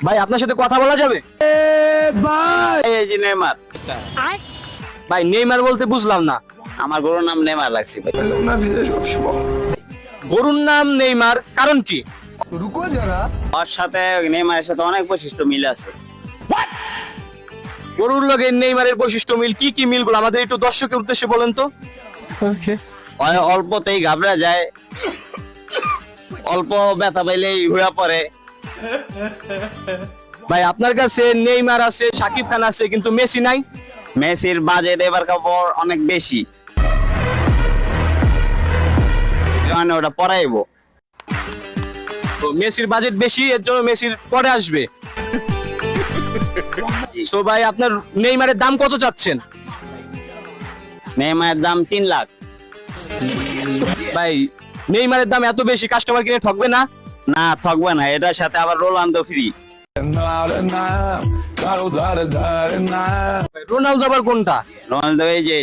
ভাই আপনার সাথে কথা বলা যাবে? এই যে নেইমার। ভাই নেইমার বলতে বুঝলাম না। আমার গরুর নাম নেইমার রাখছি ভাই। গরুর নাম নেইমার, কারণ কি? ওর সাথে নেইমারের সাথে অনেক বৈশিষ্ট্য মিল আছে। গরুর লগে নেইমারের বৈশিষ্ট্য মিল, কি কি মিলগুলো আমাদের একটু দর্শকের উদ্দেশ্যে বলেন তো। ওই অল্পতেই ঘাবড়া যায়, অল্প ব্যথা পাইলেই হুয়া পড়ে। ভাই আপনার কাছে নেইমার আছে, সাকিব খান আছে, কিন্তু মেসি নাই। মেসির বাজেট এবার কাপড় অনেক বেশি, কারণ ওটা পরাইবো। তো মেসির বাজেট বেশি, এর জন্য মেসির পরে আসবে। সো ভাই আপনার নেইমারের দাম কত চাচ্ছেন? নেইমারের দাম 3 লাখ। ভাই নেইমারের দাম এত বেশি, কাস্টমার কিনে ঠকবে না? না, থাকবে না, এটার সাথে আবার রোনালদো ফ্রি। রোনালদো আবার কোনটা? রোনালদো এই যে